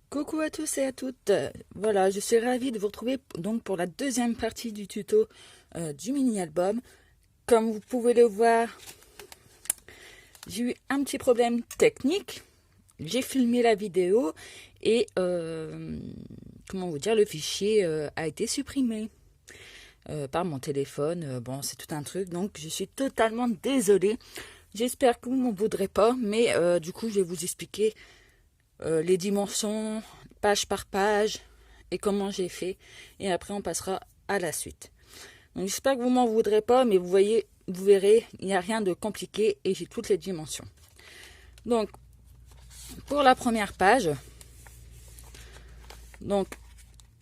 Coucou à tous et à toutes. Voilà, je suis ravie de vous retrouver donc pour la deuxième partie du tuto du mini-album. Comme vous pouvez le voir, j'ai eu un petit problème technique. J'ai filmé la vidéo et comment vous dire, le fichier a été supprimé par mon téléphone. Bon, c'est tout un truc, donc je suis totalement désolée. J'espère que vous ne m'en voudrez pas, mais du coup, je vais vous expliquer les dimensions, page par page, et comment j'ai fait. Et après, on passera à la suite. Donc, j'espère que vous m'en voudrez pas, mais vous voyez, vous verrez, il n'y a rien de compliqué et j'ai toutes les dimensions. Donc, pour la première page, donc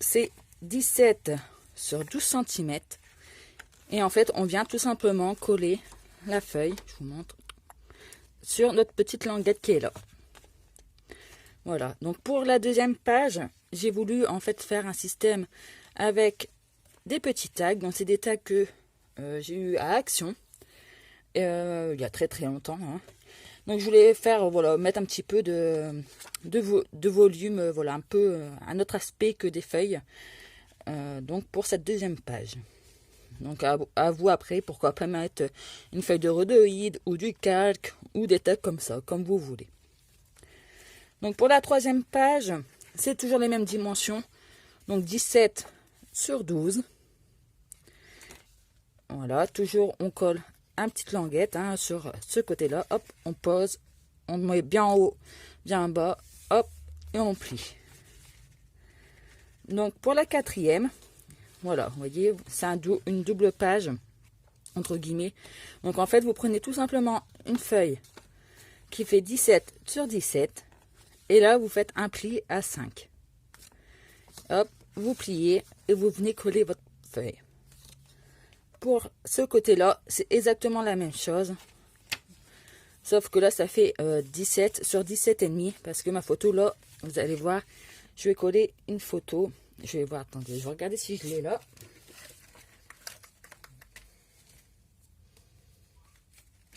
c'est 17 sur 12 cm. Et en fait, on vient tout simplement coller la feuille, je vous montre, sur notre petite languette qui est là. Voilà, donc pour la deuxième page, j'ai voulu en fait faire un système avec des petits tags. Donc c'est des tags que j'ai eu à Action il y a très longtemps. Hein. Donc je voulais faire, voilà, mettre un petit peu de volume, voilà, un peu un autre aspect que des feuilles. Donc pour cette deuxième page. Donc à vous après, pourquoi pas mettre une feuille de rhodoïde ou du calque ou des tags comme ça, comme vous voulez. Donc pour la troisième page, c'est toujours les mêmes dimensions. Donc 17 sur 12. Voilà, toujours on colle un petite languette hein, sur ce côté-là. Hop, on pose, on met bien en haut, bien en bas, hop, et on plie. Donc pour la quatrième, voilà, vous voyez, c'est une double page, entre guillemets. Donc en fait, vous prenez tout simplement une feuille qui fait 17 sur 17. Et là, vous faites un pli à 5. Hop, vous pliez et vous venez coller votre feuille. Pour ce côté-là, c'est exactement la même chose. Sauf que là, ça fait 17 sur 17,5. Parce que ma photo, là, vous allez voir, je vais coller une photo. Je vais voir, attendez, je vais regarder si je l'ai là.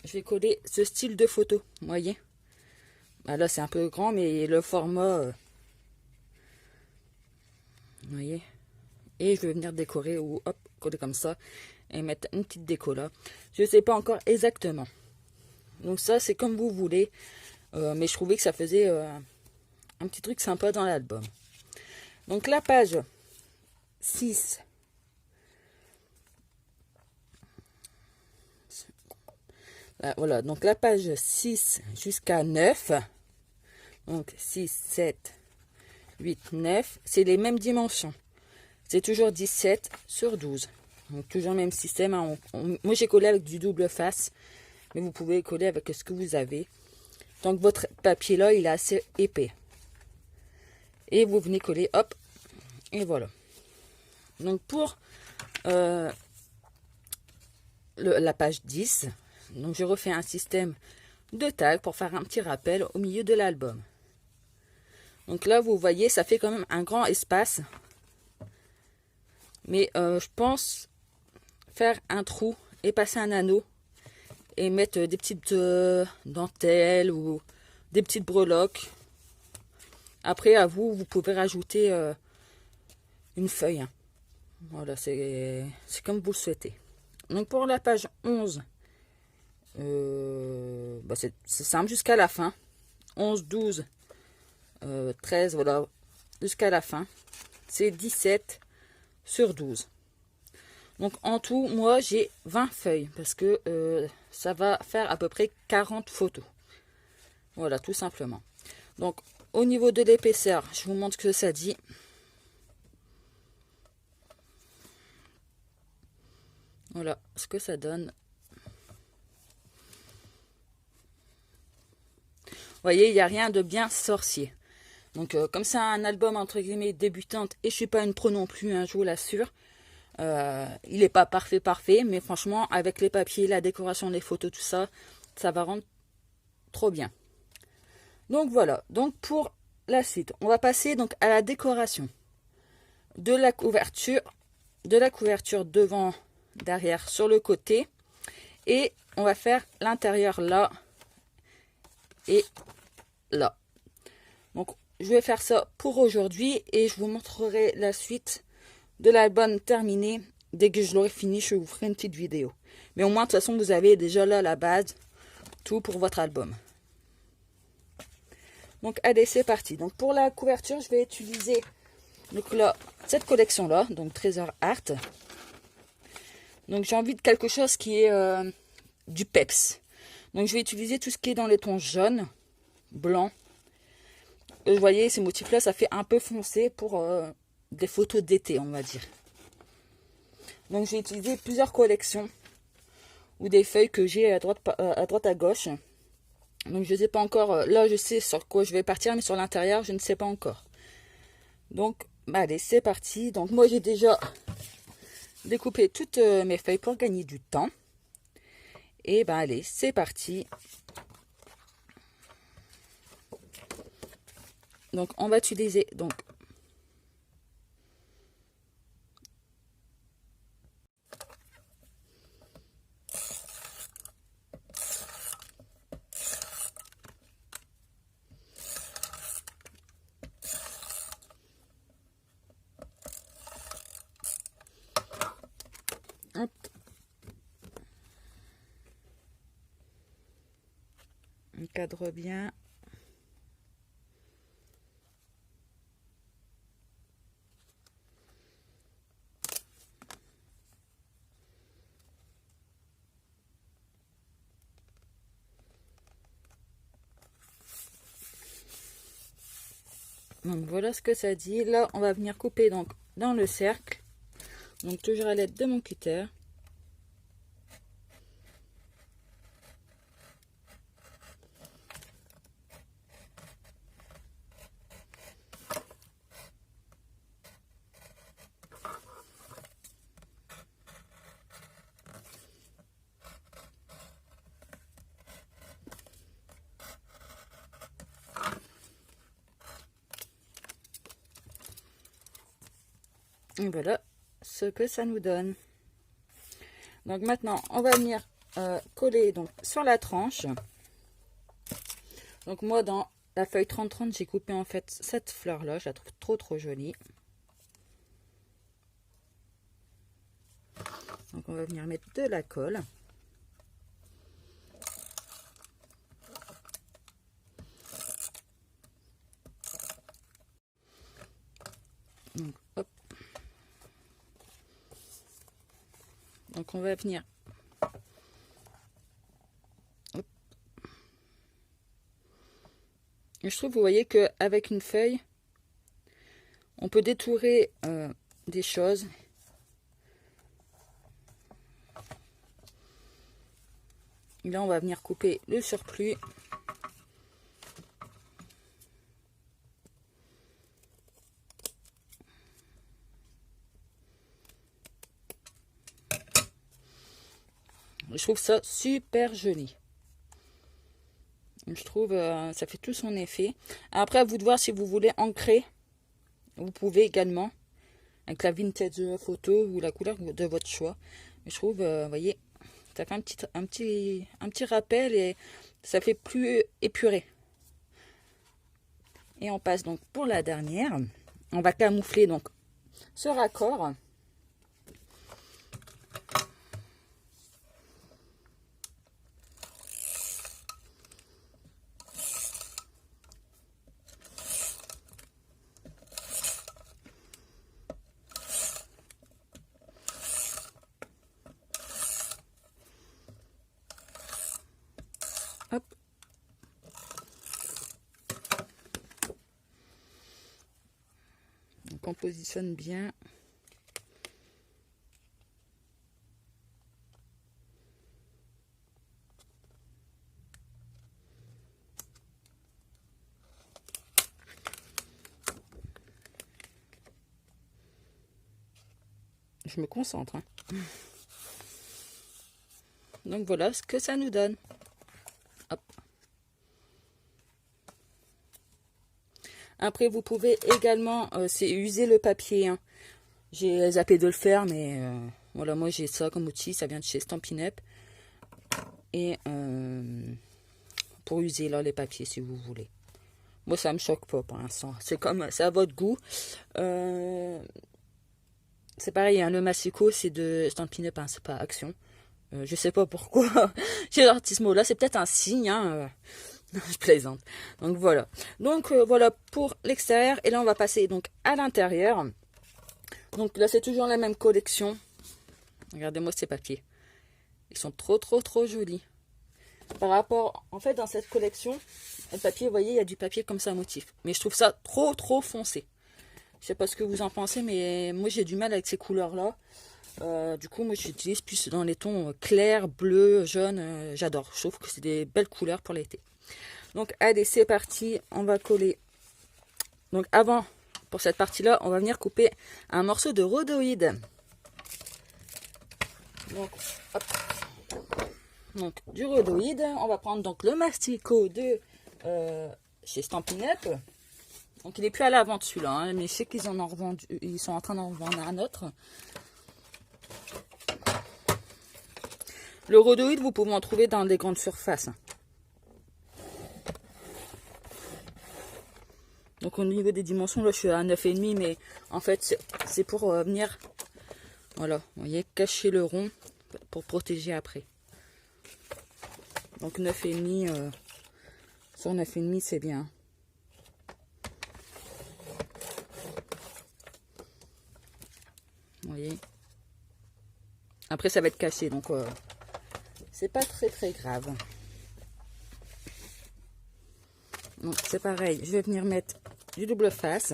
Je vais coller ce style de photo, vous voyez. Bah là, c'est un peu grand, mais le format... vous voyez. Et je vais venir décorer ou hop, coller comme ça. Et mettre une petite déco là. Je ne sais pas encore exactement. Donc ça, c'est comme vous voulez. Mais je trouvais que ça faisait un petit truc sympa dans l'album. Donc la page 6. Là, voilà, donc la page 6 jusqu'à 9. Donc 6, 7, 8, 9. C'est les mêmes dimensions. C'est toujours 17 sur 12. Donc toujours le même système. Hein. Moi j'ai collé avec du double face. Mais vous pouvez coller avec ce que vous avez. Donc votre papier là, il est assez épais. Et vous venez coller, hop. Et voilà. Donc pour la page 10, donc je refais un système de tags pour faire un petit rappel au milieu de l'album. Donc là, vous voyez, ça fait quand même un grand espace. Mais je pense faire un trou et passer un anneau et mettre des petites dentelles ou des petites breloques. Après, à vous, vous pouvez rajouter une feuille. Hein. Voilà, c'est comme vous le souhaitez. Donc pour la page 11, c'est simple jusqu'à la fin. 11, 12, 13, voilà, jusqu'à la fin. C'est 17 sur 12. Donc en tout, moi j'ai 20 feuilles parce que ça va faire à peu près 40 photos. Voilà, tout simplement. Donc au niveau de l'épaisseur, je vous montre ce que ça dit. Voilà ce que ça donne. Vous voyez, il n'y a rien de bien sorcier. Donc comme c'est un album entre guillemets débutante et je suis pas une pro non plus, hein, je vous l'assure. Il n'est pas parfait, mais franchement, avec les papiers, la décoration, les photos, tout ça, ça va rendre trop bien. Donc voilà, donc pour la suite, on va passer donc à la décoration de la couverture devant, derrière, sur le côté, et on va faire l'intérieur là et là. Donc je vais faire ça pour aujourd'hui et je vous montrerai la suite de l'album terminé. Dès que je l'aurai fini, je vous ferai une petite vidéo. Mais au moins, de toute façon, vous avez déjà là la base, tout pour votre album. Donc, allez, c'est parti. Donc, pour la couverture, je vais utiliser donc là, cette collection-là, donc Treasure Art. Donc, j'ai envie de quelque chose qui est du peps. Donc, je vais utiliser tout ce qui est dans les tons jaunes, blancs. Vous voyez, ces motifs-là, ça fait un peu foncé pour des photos d'été, on va dire. Donc, j'ai utilisé plusieurs collections ou des feuilles que j'ai à droite à gauche. Donc, je ne sais pas encore. Là, je sais sur quoi je vais partir, mais sur l'intérieur, je ne sais pas encore. Donc, bah, allez, c'est parti. Donc, moi, j'ai déjà découpé toutes mes feuilles pour gagner du temps. Et bah, allez, c'est parti. Donc, on va utiliser donc hop, on cadre bien. Donc voilà ce que ça dit. Là, on va venir couper donc dans le cercle. Donc toujours à l'aide de mon cutter. Et voilà ce que ça nous donne. Donc maintenant, on va venir coller donc sur la tranche. Donc moi, dans la feuille 30-30, j'ai coupé en fait cette fleur-là. Je la trouve trop jolie. Donc on va venir mettre de la colle. Donc, hop. Donc on va venir. Hop. Et je trouve, vous voyez, qu'avec une feuille, on peut détourer des choses. Et là, on va venir couper le surplus. Je trouve ça super joli. Je trouve ça fait tout son effet. Après, à vous de voir si vous voulez ancrer. Vous pouvez également avec la vintage photo ou la couleur de votre choix. Je trouve, vous voyez, ça fait un petit rappel et ça fait plus épuré. Et on passe donc pour la dernière. On va camoufler donc ce raccord. Hop. Donc on positionne bien. Je me concentre. Hein. Donc voilà ce que ça nous donne. Hop. Après, vous pouvez également, c'est user le papier. Hein. J'ai zappé de le faire, mais voilà, moi j'ai ça comme outil. Ça vient de chez Stampin' Up. Et pour user là les papiers si vous voulez. Moi, ça me choque pas pour l'instant. C'est à votre goût. C'est pareil, hein, le massicot, c'est de Stampin' Up, hein, c'est pas Action. Je sais pas pourquoi j'ai sorti ce mot-là. C'est peut-être un signe, hein. Non, je plaisante. Donc voilà. Donc voilà pour l'extérieur. Et là, on va passer donc à l'intérieur. Donc là, c'est toujours la même collection. Regardez-moi ces papiers. Ils sont trop jolis. Par rapport, en fait, dans cette collection, le papier, vous voyez, il y a du papier comme ça, motif. Mais je trouve ça trop foncé. Je sais pas ce que vous en pensez, mais moi, j'ai du mal avec ces couleurs-là. Du coup, moi, j'utilise plus dans les tons clairs, bleu, jaune. J'adore. Je trouve que c'est des belles couleurs pour l'été. Donc, allez, c'est parti. On va coller. Donc, avant, pour cette partie-là, on va venir couper un morceau de rhodoïde. Donc, hop. Donc, du rhodoïde. On va prendre donc le masticot de chez Stampin' Up. Donc, il n'est plus à la vente celui-là, hein, mais je sais qu'ils en ont revendu. Ils sont en train d'en vendre un autre. Le rhodoïde, vous pouvez en trouver dans des grandes surfaces. Donc, au niveau des dimensions, là, je suis à 9,5, mais en fait, c'est pour venir, voilà, vous voyez, cacher le rond pour protéger après. Donc, 9,5 sur 9,5, c'est bien. Vous voyez. Après, ça va être caché, donc c'est pas très grave. Donc, c'est pareil, je vais venir mettre du double face.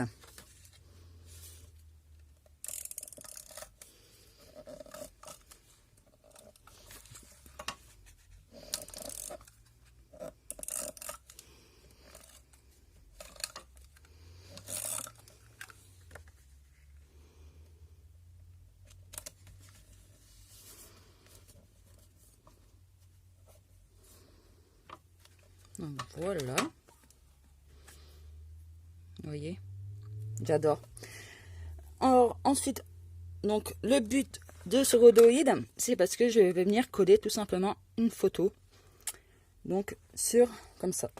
Donc, voilà. Vous voyez, j'adore. Alors, ensuite, donc le but de ce rhodoïde, c'est parce que je vais venir coller tout simplement une photo. Donc, sur, comme ça.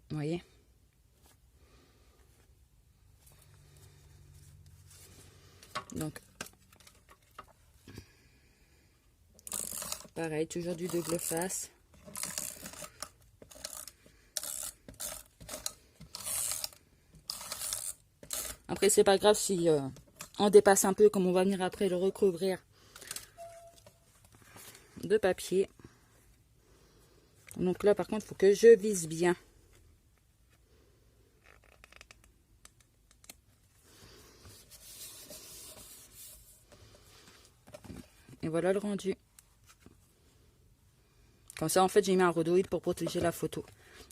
Vous voyez. Donc, pareil, toujours du double face. Après, c'est pas grave si on dépasse un peu, comme on va venir après le recouvrir de papier. Donc là, par contre, il faut que je vise bien. Et voilà le rendu. Comme ça, en fait, j'ai mis un rhodoïde pour protéger la photo.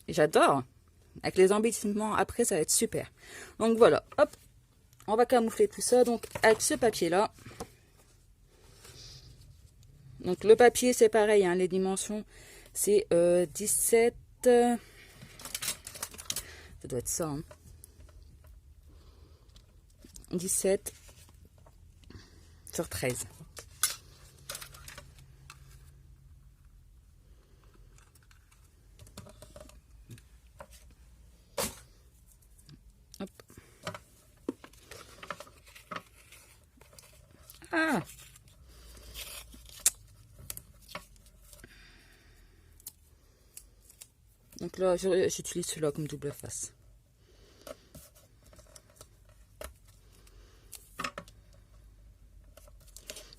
Et j'adore. Avec les embellissements, après, ça va être super. Donc voilà, hop. On va camoufler tout ça. Donc, avec ce papier-là. Donc, le papier, c'est pareil. Hein, les dimensions, c'est 17... ça doit être ça. Hein. 17 sur 13. Hop. Ah! Donc là, j'utilise celui-là comme double face.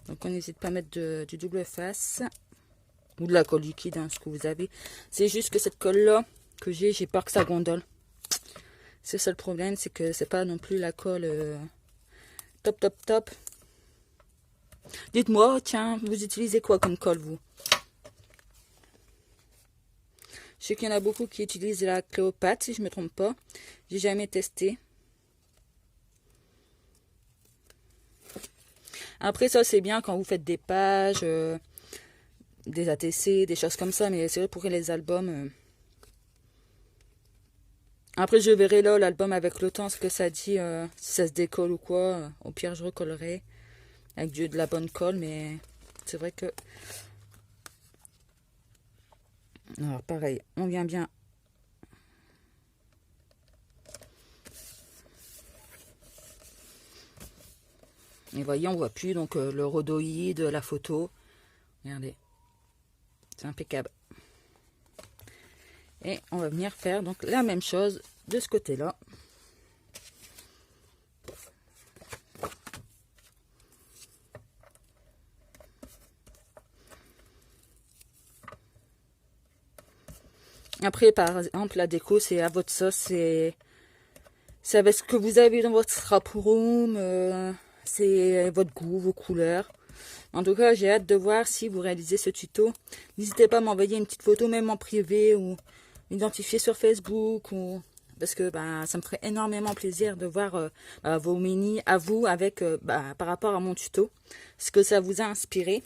Donc on n'hésite pas à mettre du double face. Ou de la colle liquide, hein, ce que vous avez. C'est juste que cette colle-là que j'ai peur que ça gondole. C'est ça le problème, c'est que c'est pas non plus la colle top. Dites-moi, tiens, vous utilisez quoi comme colle, vous? Je sais qu'il y en a beaucoup qui utilisent la Cléopâtre, si je ne me trompe pas. J'ai jamais testé. Après, ça, c'est bien quand vous faites des pages, des ATC, des choses comme ça. Mais c'est vrai pour les albums. Après, je verrai là l'album avec le temps, ce que ça dit, si ça se décolle ou quoi. Au pire, je recollerai avec de la bonne colle. Mais c'est vrai que... Alors, pareil, on vient bien Et vous voyez, on voit plus donc le rhodoïde, la photo. Regardez, c'est impeccable. Et on va venir faire donc la même chose de ce côté-là. Après, par exemple, la déco, c'est à votre sauce, c'est avec ce que vous avez dans votre scrap room, c'est votre goût, vos couleurs. En tout cas, j'ai hâte de voir si vous réalisez ce tuto. N'hésitez pas à m'envoyer une petite photo, même en privé, ou m'identifier sur Facebook, ou parce que ça me ferait énormément plaisir de voir vos mini à vous avec par rapport à mon tuto, ce que ça vous a inspiré.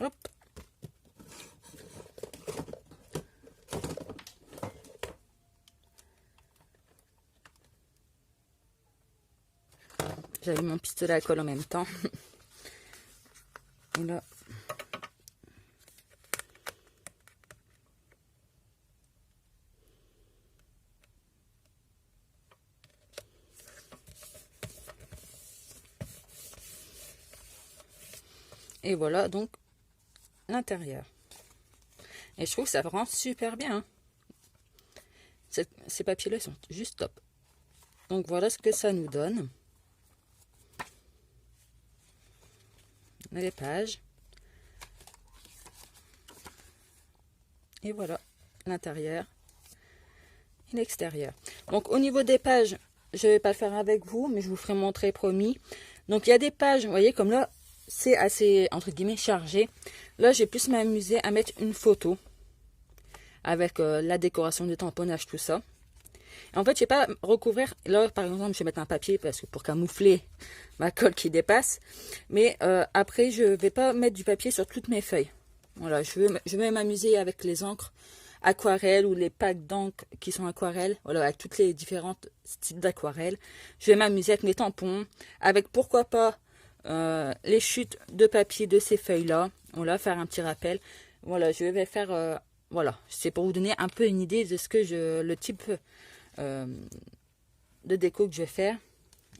Hop. J'avais mon pistolet à colle en même temps. Et là. Et voilà donc l'intérieur. Et je trouve que ça rend super bien. Hein. Ces papiers-là sont juste top. Donc voilà ce que ça nous donne. Les pages. Et voilà l'intérieur et l'extérieur. Donc au niveau des pages, je ne vais pas le faire avec vous, mais je vous ferai montrer, promis. Donc il y a des pages, vous voyez, comme là, c'est assez, entre guillemets, chargé. Là, j'ai plus m'amuser à mettre une photo avec la décoration du tamponnage, tout ça. En fait, je ne vais pas recouvrir, là par exemple, je vais mettre un papier parce que pour camoufler ma colle qui dépasse. Mais après, je ne vais pas mettre du papier sur toutes mes feuilles. Voilà, je vais m'amuser avec les encres aquarelles ou les packs d'encre qui sont aquarelles. Voilà, avec toutes les différentes styles d'aquarelles. Je vais m'amuser avec mes tampons, avec pourquoi pas les chutes de papier de ces feuilles-là. Voilà, faire un petit rappel. Voilà, je vais faire... voilà, c'est pour vous donner un peu une idée de ce que le type de déco que je vais faire.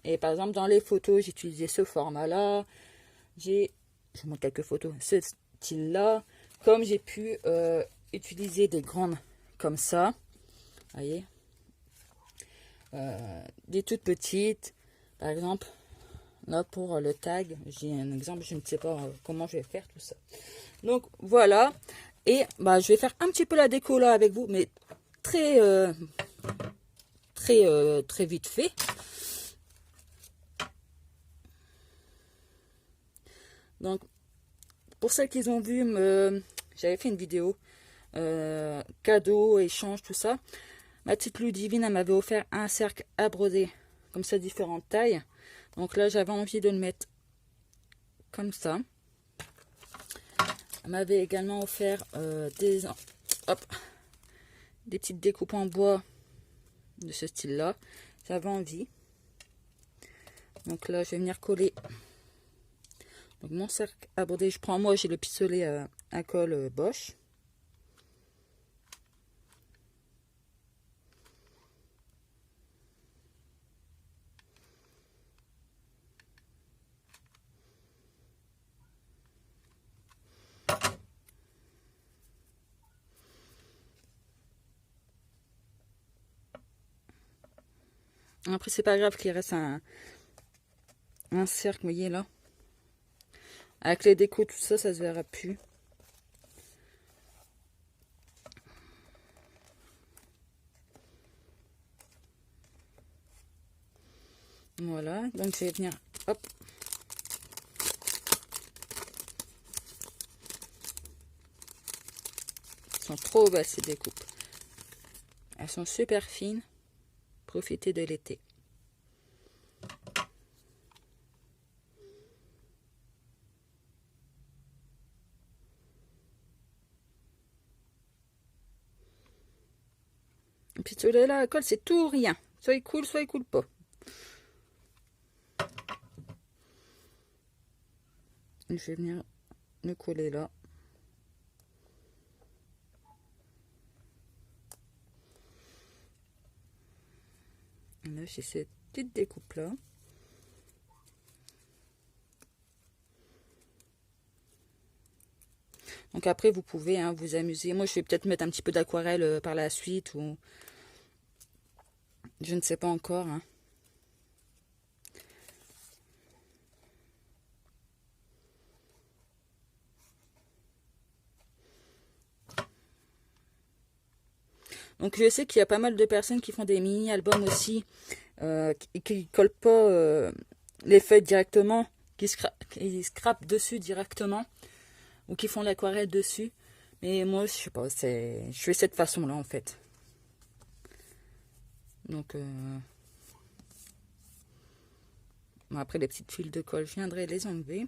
Et par exemple, dans les photos, j'ai utilisé ce format-là. Je vous montre quelques photos. Ce style-là. Comme j'ai pu utiliser des grandes comme ça. Vous voyez. Des toutes petites. Par exemple, là pour le tag, j'ai un exemple. Je ne sais pas comment je vais faire tout ça. Donc voilà. Et je vais faire un petit peu la déco là avec vous. Mais très... très vite fait. Donc, pour celles qui ont vu, j'avais fait une vidéo cadeau, échange, tout ça. Ma petite Ludivine, elle m'avait offert un cercle à broder, comme ça, différentes tailles. Donc là, j'avais envie de le mettre comme ça. Elle m'avait également offert des petites découpes en bois de ce style-là. J'avais envie. Donc là, je vais venir coller. Donc mon cercle à broder, je prends, moi j'ai le pistolet à colle Bosch. Après c'est pas grave qu'il reste un cercle, vous voyez là. Avec les décos, tout ça, ça se verra plus. Voilà, donc je vais venir, hop. Elles sont trop belles ces découpes. Elles sont super fines. Profitez de l'été. Et puis celui-là, la colle, c'est tout ou rien. Soit il coule pas. je vais venir le coller là. Et là, j'ai cette petite découpe là. Donc après, vous pouvez vous amuser. Moi, je vais peut-être mettre un petit peu d'aquarelle par la suite, ou je ne sais pas encore. Donc je sais qu'il y a pas mal de personnes qui font des mini-albums aussi, qui collent pas les feuilles directement, qui scrapent dessus directement, ou qui font l'aquarelle dessus. Mais moi, je sais pas, je fais cette façon-là en fait. Donc, bon, après les petites fils de colle, je viendrai les enlever.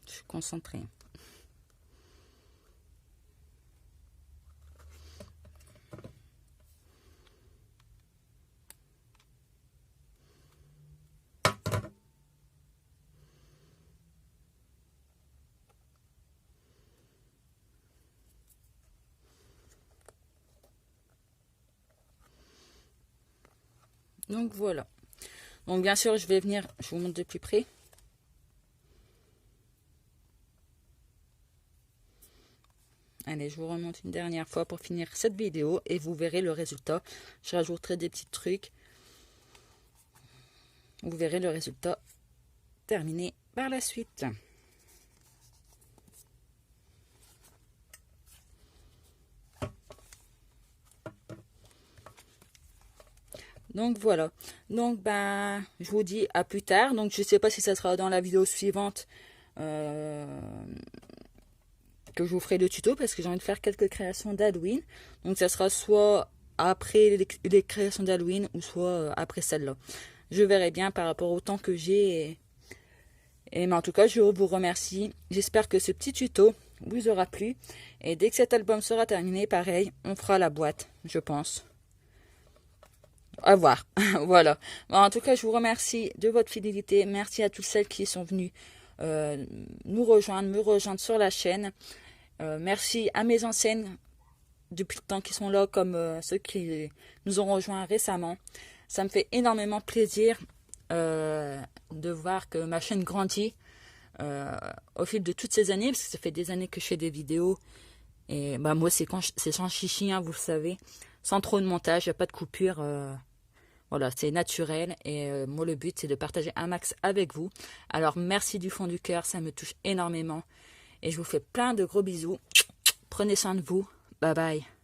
Je suis concentrée. Donc voilà. Donc bien sûr, je vais venir, je vous montre de plus près. Allez, je vous remonte une dernière fois pour finir cette vidéo et vous verrez le résultat. Je rajouterai des petits trucs. Vous verrez le résultat terminé par la suite. Donc voilà. Donc je vous dis à plus tard. Donc je ne sais pas si ça sera dans la vidéo suivante que je vous ferai le tuto, parce que j'ai envie de faire quelques créations d'Halloween. Donc ça sera soit après les créations d'Halloween ou soit après celle-là. Je verrai bien par rapport au temps que j'ai. Mais en tout cas, je vous remercie. J'espère que ce petit tuto vous aura plu. Et dès que cet album sera terminé, pareil, on fera la boîte, je pense. À voir. Voilà. Bon, en tout cas, je vous remercie de votre fidélité. Merci à toutes celles qui sont venues me rejoindre sur la chaîne. Merci à mes anciennes depuis le temps qui sont là, comme ceux qui nous ont rejoints récemment. Ça me fait énormément plaisir de voir que ma chaîne grandit au fil de toutes ces années, parce que ça fait des années que je fais des vidéos. Et moi, c'est sans chichi, vous le savez, sans trop de montage, il n'y a pas de coupure. Voilà, c'est naturel. Et moi, le but, c'est de partager un max avec vous. Alors, merci du fond du cœur, ça me touche énormément. Et je vous fais plein de gros bisous. Prenez soin de vous. Bye bye.